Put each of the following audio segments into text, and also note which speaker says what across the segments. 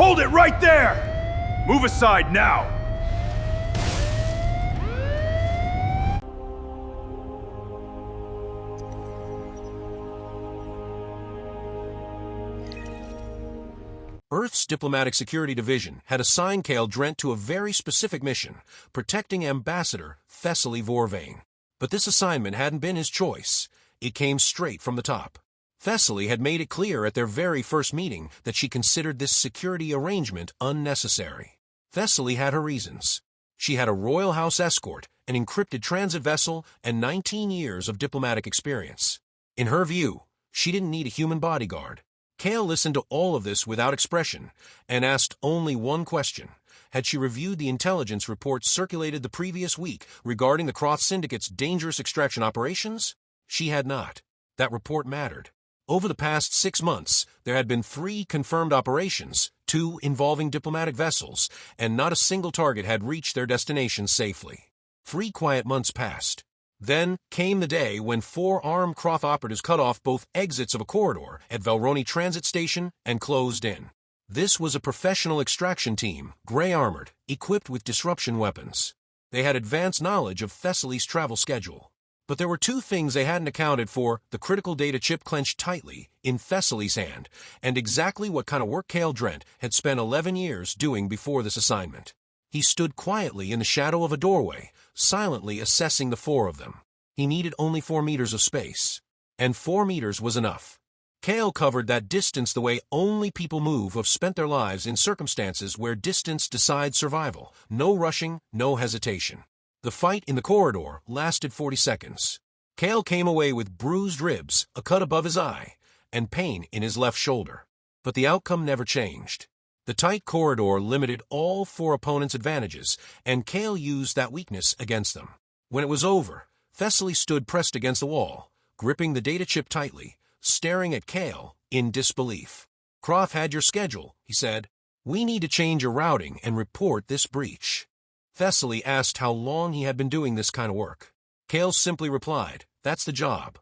Speaker 1: Hold it right there! Move aside now!
Speaker 2: Earth's Diplomatic Security Division had assigned Cale Drent to a very specific mission, protecting Ambassador Thessaly Vorvain. But this assignment hadn't been his choice. It came straight from the top. Thessaly had made it clear at their very first meeting that she considered this security arrangement unnecessary. Thessaly had her reasons. She had a royal house escort, an encrypted transit vessel, and 19 years of diplomatic experience. In her view, she didn't need a human bodyguard. Cale listened to all of this without expression and asked only one question. Had she reviewed the intelligence reports circulated the previous week regarding the Croth Syndicate's dangerous extraction operations? She had not. That report mattered. Over the past 6 months, there had been 3 confirmed operations, 2 involving diplomatic vessels, and not a single target had reached their destination safely. 3 quiet months passed. Then came the day when 4 armed Croth operatives cut off both exits of a corridor at Valroni Transit Station and closed in. This was a professional extraction team, gray-armored, equipped with disruption weapons. They had advanced knowledge of Thessaly's travel schedule. But there were 2 things they hadn't accounted for: the critical data chip clenched tightly in Thessaly's hand, and exactly what kind of work Cale Drent had spent 11 years doing before this assignment. He stood quietly in the shadow of a doorway, silently assessing the 4 of them. He needed only 4 meters of space. And 4 meters was enough. Cale covered that distance the way only people move who've spent their lives in circumstances where distance decides survival. No rushing, no hesitation. The fight in the corridor lasted 40 seconds. Cale came away with bruised ribs, a cut above his eye, and pain in his left shoulder. But the outcome never changed. The tight corridor limited all 4 opponents' advantages, and Cale used that weakness against them. When it was over, Thessaly stood pressed against the wall, gripping the data chip tightly, staring at Cale in disbelief. "Croft had your schedule," he said. "We need to change your routing and report this breach." Thessaly asked how long he had been doing this kind of work. Cale simply replied, "That's the job."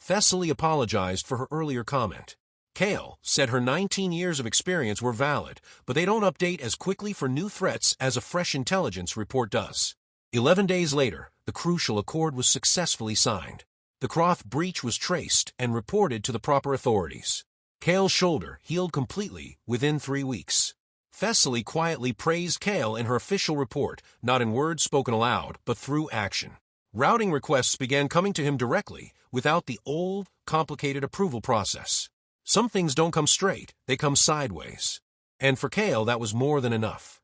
Speaker 2: Thessaly apologized for her earlier comment. Cale said her 19 years of experience were valid, but they don't update as quickly for new threats as a fresh intelligence report does. 11 days later, the crucial accord was successfully signed. The Croth breach was traced and reported to the proper authorities. Cale's shoulder healed completely within 3 weeks. Thessaly quietly praised Cale in her official report, not in words spoken aloud, but through action. Routing requests began coming to him directly, without the old, complicated approval process. Some things don't come straight, they come sideways. And for Cale, that was more than enough.